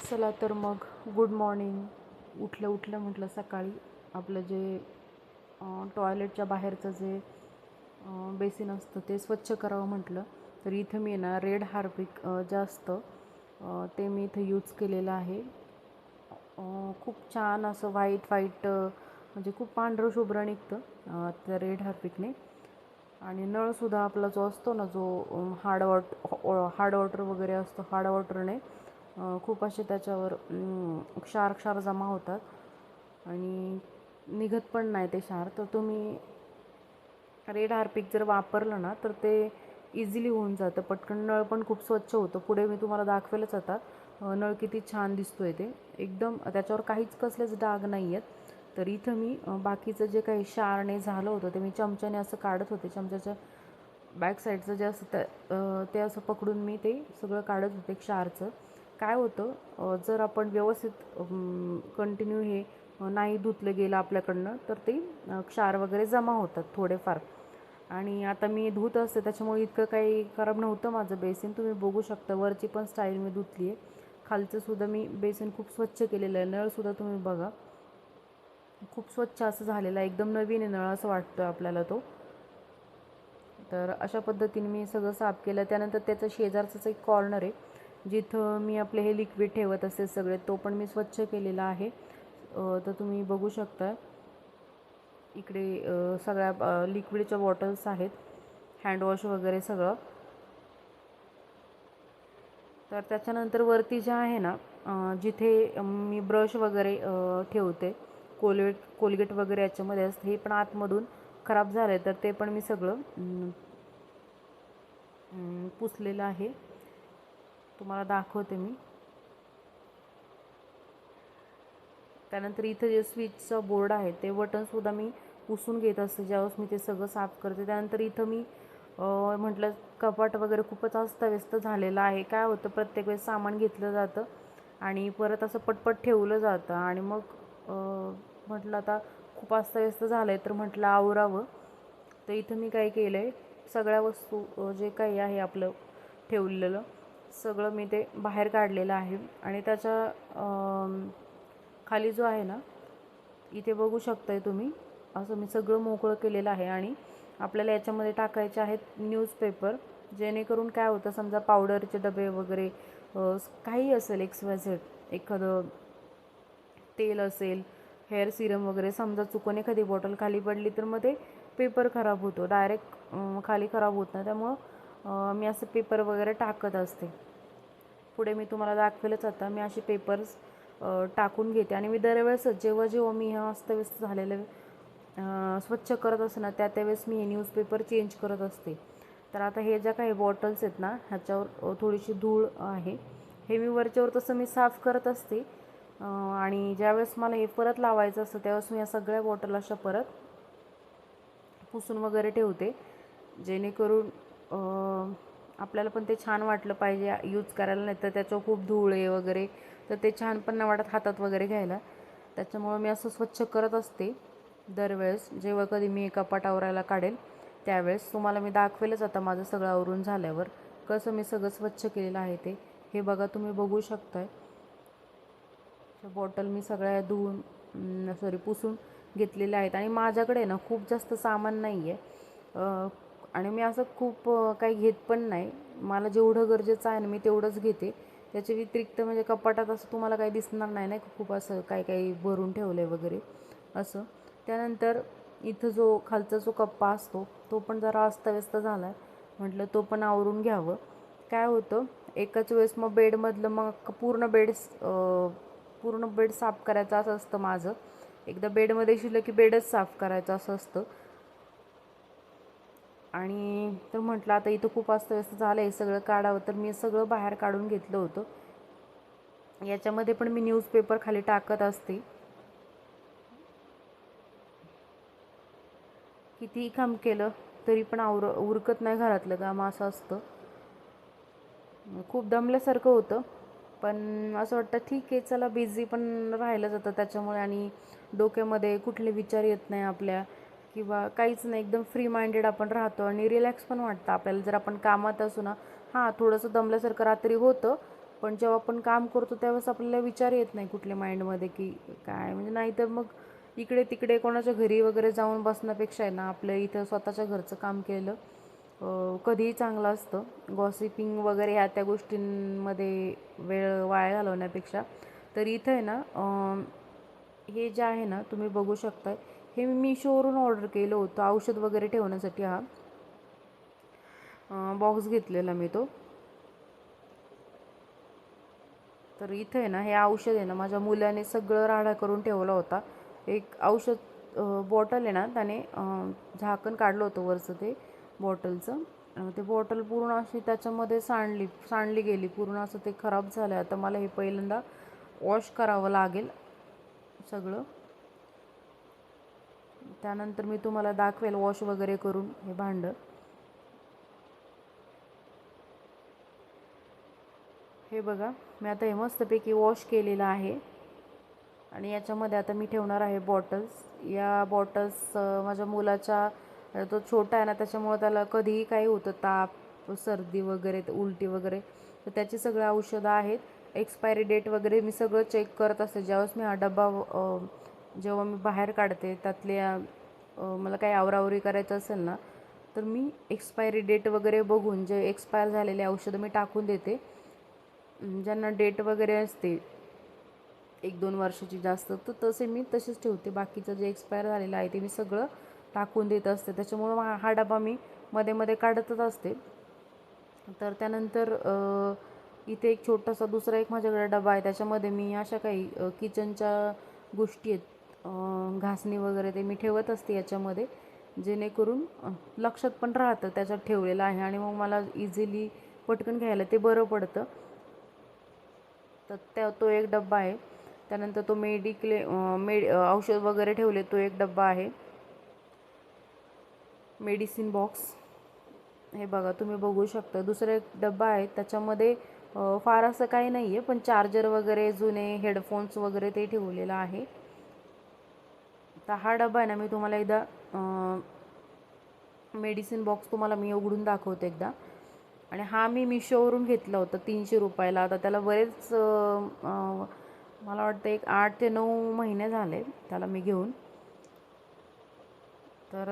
चला तर मग गुड मॉर्निंग. उठलं म्हटलं सकाळी आपलं जे टॉयलेटच्या बाहेरचं जे बेसिन असतं ते स्वच्छ करावं म्हटलं. तर इथं मी ना रेड हार्पिक जास्त ते मी इथं यूज केलेलं आहे. खूप छान असं व्हाईट म्हणजे खूप पांढरं शुभ्र निघतं त्या रेड हार्पिकने. आणि नळसुद्धा आपला जो असतो ना, जो हार्ड वॉटर वगैरे असतो, हार्ड वॉटरने खूप असे त्याच्यावर क्षार जमा होतात आणि निघत पण नाही ते क्षार. तर तुम्ही रेड हार्पिक जर वापरलं ना तर ते इझिली होऊन जातं पटकन. नळ पण खूप स्वच्छ होतं. पुढे मी तुम्हाला दाखवेलच आता नळ किती छान दिसतोय ते. एकदम त्याच्यावर काहीच कसलेच डाग नाही आहेत. तर इथं मी बाकीचं जे काही क्षारने झालं होतं ते मी चमच्याने असं काढत होते. चमच्याच्या बॅक साईडचं जे असतं ते असं पकडून मी ते सगळं काढत होते क्षारचं. काय होतं जर आपण व्यवस्थित कंटिन्यू हे नाही धुतलं गेलं आपल्याकडनं तर ते क्षार वगैरे जमा होतात थोडेफार. आणि आता मी धुत असते त्याच्यामुळे इतकं काही खराब नव्हतं माझं बेसिन. तुम्ही बघू शकता वरची पण स्टाईल मी धुतली आहे, खालचंसुद्धा मी बेसिन खूप स्वच्छ केलेलं आहे. नळसुद्धा तुम्ही बघा खूप स्वच्छ असं झालेलं आहे, एकदम नवीन आहे नळ असं वाटतं आपल्याला तो. तर अशा पद्धतीने मी सगळं साफ केलं. त्यानंतर त्याचं शेजारचंच एक कॉर्नर आहे जिथं मी आपले हे लिक्विड ठेवत असते सगळे, तो पण मी स्वच्छ केलेला आहे. तर तुम्ही बघू शकता इकडे सगळ्या लिक्विडच्या बॉटल्स आहेत, हँडवॉश वगैरे सगळं. तर त्याच्यानंतर वरती जे आहे ना जिथे मी ब्रश वगैरे ठेवते, कोलगेट वगैरे याच्यामध्ये असते, हे पण आतमधून खराब झालं आहे तर ते पण मी सगळं पुसलेलं आहे. तुम्हाला दाखवते मी. त्यानंतर इथं जे स्विचचं बोर्ड आहे ते बटनसुद्धा मी पुसून घेत असते ज्यावेळेस मी ते सगळं साफ करते. त्यानंतर इथं मी म्हटलं कपाट वगैरे खूपच अस्ताव्यस्त झालेलं आहे. काय होतं प्रत्येक वेळेस सामान घेतलं जातं आणि परत असं पटपट ठेवलं जातं आणि मग म्हटलं आता खूप अस्ताव्यस्त झालं आहे तर म्हटलं आवरावं. तर इथं मी काय केलं आहे, सगळ्या वस्तू जे काही आहे आपलं ठेवलेलं सगळं मी ते बाहेर काढलेलं आहे. आणि त्याच्या खाली जो आहे ना इथे बघू शकताय तुम्ही, असं मी सगळं मोकळं केलेलं आहे. आणि आपल्याला याच्यामध्ये टाकायचे आहेत न्यूजपेपर, जेणेकरून काय होतं समजा पावडरचे डबे वगैरे काही असेल XYZ, एखादं तेल असेल, हेअर सिरम वगैरे, समजा चुकून एखादी बॉटल खाली पडली तर मग ते पेपर खराब होतो, डायरेक्ट खाली खराब होत नाही. त्यामुळं मी असं पेपर वगैरे टाकत असते. पुढे मी तुम्हाला दाखवेलच आता. मी असे पेपर्स टाकून घेते आणि मी दरवेळेसच जेव्हा मी ह्या अस्तव्यस्त झालेलं स्वच्छ करत असते ना त्यावेळेस मी हे न्यूजपेपर चेंज करत असते. तर आता हे ज्या काही बॉटल्स आहेत ना ह्याच्यावर थोडीशी धूळ आहे, हे मी वरच्यावर तसं मी साफ करत असते. आणि ज्यावेळेस मला हे परत लावायचं असतं त्यावेळेस मी या सगळ्या बॉटल अशा परत पुसून वगैरे ठेवते, जेणेकरून आपल्याला पण ते छान वाटलं पाहिजे यूज करायला. नाही तर त्याच्यावर खूप धूळ आहे वगैरे तर ते छान पण नाही वाटत हातात वगैरे घ्यायला. त्याच्यामुळं मी असं स्वच्छ करत असते दरवेळेस जेव्हा कधी मी कपाट आवरायला काढेल त्यावेळेस. तुम्हाला मी दाखवेलच आता माझं सगळं आवरून झाल्यावर कसं मी सगळं स्वच्छ केलेलं आहे ते. हे बघा तुम्ही बघू शकताय, बॉटल मी सगळ्या पुसून घेतलेल्या आहेत. आणि माझ्याकडे ना खूप जास्त सामान नाही आहे आणि मी असं खूप काही घेत पण नाही. मला जेवढं गरजेचं आहे ना मी तेवढंच घेते. त्याच्या व्यतिरिक्त म्हणजे कपाटात असं तुम्हाला काही दिसणार नाही नाही खूप असं काही भरून ठेवलं आहे वगैरे असं. त्यानंतर इथं जो खालचा जो कप्पा असतो तो पण जरा अस्ताव्यस्त झाला आहे, म्हटलं तो पण आवरून घ्यावं. काय होतं एकाच वेळेस मग बेडमधलं मग पूर्ण बेड साफ करायचं असं असतं माझं. एकदा बेडमध्ये शिरलं की बेडच साफ करायचं असं असतं. आणि तर म्हटलं आता इथं खूप अस्ताव्यस्त झालं आहे, सगळं काढावं. तर मी सगळं बाहेर काढून घेतलं होतं. याच्यामध्ये पण मी न्यूजपेपर खाली टाकत असते. कितीही काम केलं तरी पण उरकत नाही घरातलं काम, असं असतं. खूप दमल्यासारखं होतं पण असं वाटतं ठीक आहे चला, बिझी पण राहिलं जातं त्याच्यामुळे आणि डोक्यामध्ये कुठले विचार येत नाही आपल्या किंवा काहीच नाही, एकदम फ्री माइंडेड आपण राहतो आणि रिलॅक्स पण वाटतं आपल्याला जर आपण कामात असू ना. हां थोडंसं दमल्यासारखं रात्री होतं पण जेव्हा आपण काम करतो त्यावेळेस आपल्याला विचार येत नाही कुठल्या माइंडमध्ये की काय, म्हणजे नाही तर मग इकडे तिकडे कोणाच्या घरी वगैरे जाऊन बसण्यापेक्षा आहे ना, आपल्या इथं स्वतःच्या घरचं काम केलं कधीही चांगलं असतं. गॉसिपिंग वगैरे ह्या त्या गोष्टींमध्ये वेळ वाया घालवण्यापेक्षा. तर इथं आहे ना, हे जे आहे ना तुम्ही बघू शकताय, हे मी मिशोवरून ऑर्डर केलं होतं औषध वगैरे ठेवण्यासाठी. हा बॉक्स घेतलेला मी तो. तर इथं आहे ना, हे औषध आहे ना माझ्या मुलाने सगळं राडा करून ठेवला होता. एक औषध बॉटल आहे ना, त्याने झाकण काढलं होतं वरचं ते बॉटलचं. ते बॉटल पूर्ण अशी त्याच्यामध्ये सांडली गेली पूर्ण, असं ते खराब झालं. आता मला हे पहिल्यांदा वॉश करावं लागेल सगळं. त्यानंतर मी तुम्हाला दाखवेल वॉश वगैरे करून हे भांडं. हे बघा, मी आता हे मस्तपैकी वॉश केलेलं आहे आणि याच्यामध्ये आता मी ठेवणार आहे बॉटल्स. या बॉटल्स माझ्या मुलाच्या, तो छोटा आहे ना त्याच्यामुळे त्याला कधीही काही होतं, ताप सर्दी वगैरे उलटी वगैरे, तर त्याची सगळी औषधं आहेत. एक्सपायरी डेट वगैरे मी सगळं चेक करत असते ज्यावेळेस मी हा डबा जेव्हा मी बाहेर काढते त्यातल्या मला काही आवरावरी करायचं असेल ना, तर मी एक्सपायरी डेट वगैरे बघून जे एक्सपायर झालेले औषधं मी टाकून देते. ज्यांना डेट वगैरे असते 1-2 वर्षाची जास्त, तर तसे मी तसेच ठेवते. बाकीचं जे एक्सपायर झालेलं आहे ते मी सगळं टाकून देत असते. त्याच्यामुळं हा डबा मी मध्ये मध्ये काढतच असते. तर त्यानंतर इथे एक छोटासा दुसरा एक माझ्याकडे डबा आहे, त्याच्यामध्ये मी अशा काही किचनच्या गोष्टी आहेत, घासणी वगैरे ते मी ठेवत असते याच्यामध्ये, जेणेकरून लक्षात पण राहतं त्याच्यात ठेवलेलं आहे आणि मग मला इझिली पटकन घ्यायला ते बरं पडतं. तर तो एक डब्बा आहे. त्यानंतर तो औषध वगैरे ठेवले तो एक डब्बा आहे. मेडिसिन बॉक्स हे बघा, तुम्ही बघू शकता. दुसरा एक डब्बा आहे त्याच्यामध्ये फार असं काही नाही आहे, पण चार्जर वगैरे जुने हेडफोन्स वगैरे ते ठेवलेलं आहे. तर हा डब्बा आहे ना, मी तुम्हाला एकदा मेडिसिन बॉक्स तुम्हाला मी उघडून दाखवते एकदा. आणि हा मी मिशोवरून घेतला होता 300 रुपयाला. आता त्याला बरेच मला वाटतं एक 8 ते 9 महिने झाले त्याला मी घेऊन. तर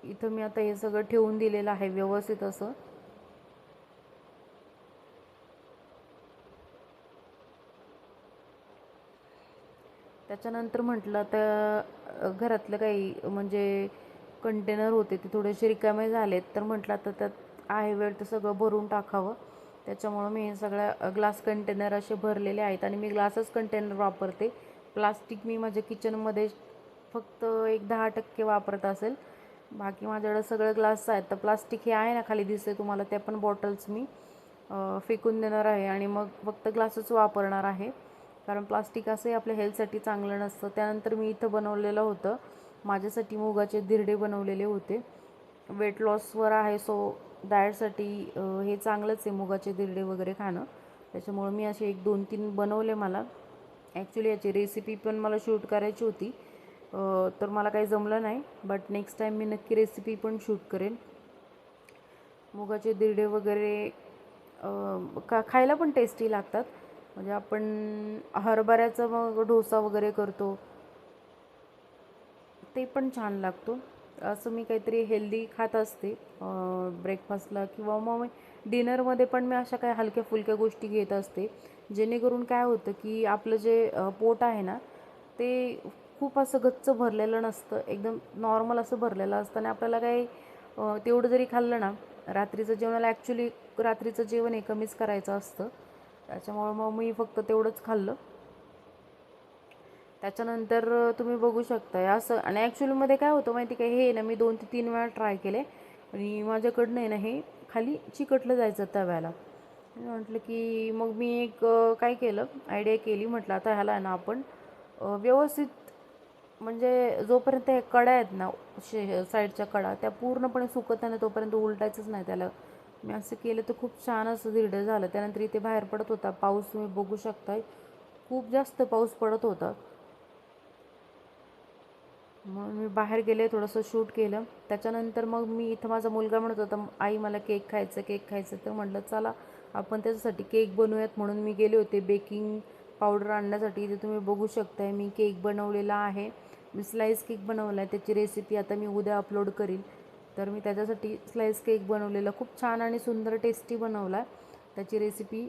इथं मी आता हे सगळं ठेवून दिलेलं आहे व्यवस्थित असं. त्याच्यानंतर म्हटलं तर घरातलं काही म्हणजे कंटेनर होते ते थोडेसे रिकामे झालेत, तर म्हटलं आता त्यात आहे वेळ तर सगळं भरून टाकावं. त्याच्यामुळं मी हे सगळ्या ग्लास कंटेनर असे भरलेले आहेत आणि मी ग्लासच कंटेनर वापरते. प्लास्टिक मी माझ्या किचनमध्ये फक्त एक 10% वापरत असेल. बाकी माझ्याकडं सगळं ग्लास आहेत. तर प्लास्टिक हे आहे ना खाली दिसते तुम्हाला, त्या पण बॉटल्स मी फेकून देणार आहे आणि मग फक्त ग्लासच वापरणार आहे, कारण प्लास्टिक असंही आपल्या हेल्थसाठी चांगलं नसतं. त्यानंतर मी इथं बनवलेलं होतं माझ्यासाठी मुगाचे धिरडे बनवलेले होते. वेट लॉसवर आहे, सो डाएटसाठी हे चांगलंच आहे मुगाचे धिरडे वगैरे खाणं. त्याच्यामुळं मी असे 1-2-3 बनवले. मला ॲक्च्युली याची रेसिपी पण मला शूट करायची होती, तर मला काही जमलं नाही, बट नेक्स्ट टाईम मी नक्की रेसिपी पण शूट करेन. मुगाचे धिरडे वगैरे खायला पण टेस्टी लागतात. म्हणजे आपण हरभऱ्याचा मग डोसा वगैरे करतो ते पण छान लागतो. असं मी काहीतरी हेल्दी खात असते ब्रेकफास्टला, किंवा मग डिनरमध्ये पण मी अशा काही हलक्या फुलक्या गोष्टी घेत असते, जेणेकरून काय होतं की आपलं जे पोट आहे ना ते खूप असं गच्च भरलेलं नसतं, एकदम नॉर्मल असं भरलेलं असतं. आणि आपल्याला काही तेवढं जरी खाल्लं ना, रात्रीचं जेवणाला ॲक्च्युली रात्रीचं जेवण हे कमीच करायचं असतं. त्याच्यामुळं मग मी फक्त तेवढंच खाल्लं. त्याच्यानंतर तुम्ही बघू शकता असं. आणि ॲक्च्युलीमध्ये काय होतं माहिती काय, हे ना मी 2 ते 3 वेळा ट्राय केले आणि माझ्याकडनं आहे ना हे खाली चिकटलं जायचं तव्याला. मी म्हटलं की मग मी एक काय केलं, आयडिया केली. म्हटलं आता ह्याला आहे ना आपण व्यवस्थित, म्हणजे जोपर्यंत हे कडा आहेत ना साईडच्या कडा त्या पूर्णपणे सुकत नाही तोपर्यंत उलटायचंच नाही त्याला. मी असं केलं तर खूप छान असं धिरडं झालं. त्यानंतर इथे बाहेर पडत होता पाऊस, तुम्ही बघू शकताय खूप जास्त पाऊस पडत होता. मग मी बाहेर गेले, थोडंसं शूट केलं. त्याच्यानंतर मग मी इथं माझा मुलगा म्हणत होता आई मला केक खायचं केक खायचं, तर म्हटलं चला आपण त्याच्यासाठी केक बनवूयात म्हणून मी गेले होते बेकिंग पावडर आणण्यासाठी. इथे तुम्ही बघू शकताय मी केक बनवलेला आहे. मी स्लाईस केक बनवला आहे, त्याची रेसिपी आता मी उद्या अपलोड करीन. तर मी त्याच्यासाठी स्लाईस केक बनवलेला खूप छान आणि सुंदर टेस्टी बनवला. त्याची रेसिपी